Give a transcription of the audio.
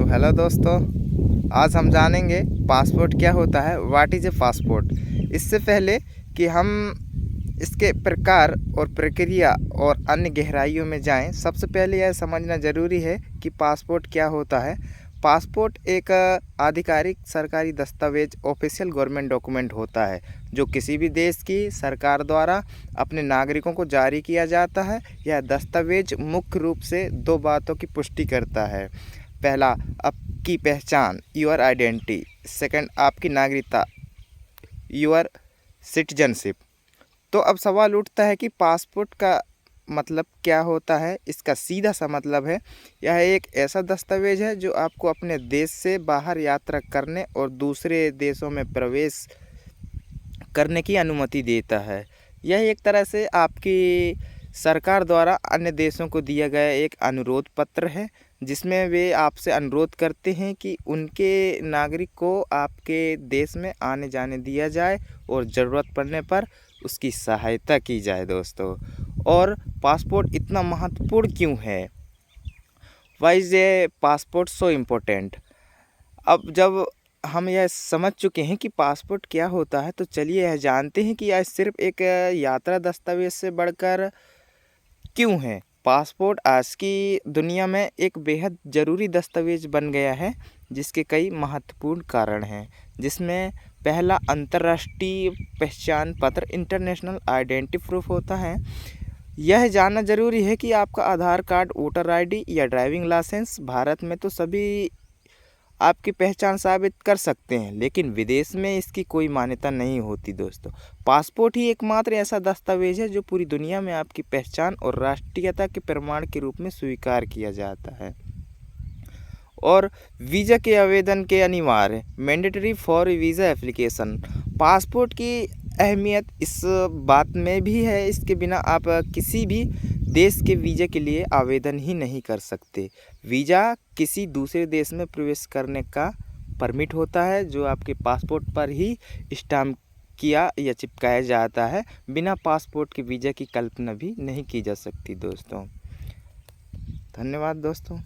Hello दोस्तों, आज हम जानेंगे पासपोर्ट क्या होता है, व्हाट इज़ ए पासपोर्ट। इससे पहले कि हम इसके प्रकार और प्रक्रिया और अन्य गहराइयों में जाएं, सबसे पहले यह समझना ज़रूरी है कि पासपोर्ट क्या होता है। पासपोर्ट एक आधिकारिक सरकारी दस्तावेज, ऑफिशियल गवर्नमेंट डॉक्यूमेंट होता है जो किसी भी देश की सरकार द्वारा अपने नागरिकों को जारी किया जाता है। यह दस्तावेज मुख्य रूप से दो बातों की पुष्टि करता है। पहला, आपकी पहचान, योर आइडेंटिटी। सेकंड, आपकी नागरिकता, योर सिटीजनशिप। तो अब सवाल उठता है कि पासपोर्ट का मतलब क्या होता है। इसका सीधा सा मतलब है, यह एक ऐसा दस्तावेज है जो आपको अपने देश से बाहर यात्रा करने और दूसरे देशों में प्रवेश करने की अनुमति देता है। यह एक तरह से आपकी सरकार द्वारा अन्य देशों को दिया गया एक अनुरोध पत्र है, जिसमें वे आपसे अनुरोध करते हैं कि उनके नागरिक को आपके देश में आने जाने दिया जाए और ज़रूरत पड़ने पर उसकी सहायता की जाए दोस्तों। और पासपोर्ट इतना महत्वपूर्ण क्यों है? Why is a passport so important? अब जब हम यह समझ चुके हैं कि पासपोर्ट क्या होता है, तो चलिए यह जानते हैं कि यह सिर्फ एक यात्रा दस्तावेज से बढ़कर क्यों है। पासपोर्ट आज की दुनिया में एक बेहद ज़रूरी दस्तावेज बन गया है, जिसके कई महत्वपूर्ण कारण हैं, जिसमें पहला अंतर्राष्ट्रीय पहचान पत्र, इंटरनेशनल आइडेंटिटी प्रूफ होता है। यह जानना ज़रूरी है कि आपका आधार कार्ड, वोटर आईडी या ड्राइविंग लाइसेंस भारत में तो सभी आपकी पहचान साबित कर सकते हैं, लेकिन विदेश में इसकी कोई मान्यता नहीं होती दोस्तों। पासपोर्ट ही एकमात्र ऐसा दस्तावेज है जो पूरी दुनिया में आपकी पहचान और राष्ट्रीयता के प्रमाण के रूप में स्वीकार किया जाता है। और वीज़ा के आवेदन के अनिवार्य, mandatory for visa application. Passport की अहमियत इस बात में भी है, इसके बिना आप किसी भी देश के वीज़ा के लिए आवेदन ही नहीं कर सकते। वीज़ा किसी दूसरे देश में प्रवेश करने का परमिट होता है, जो आपके पासपोर्ट पर ही स्टाम्प किया या चिपकाया जाता है। बिना पासपोर्ट के वीज़ा की कल्पना भी नहीं की जा सकती दोस्तों। धन्यवाद दोस्तों।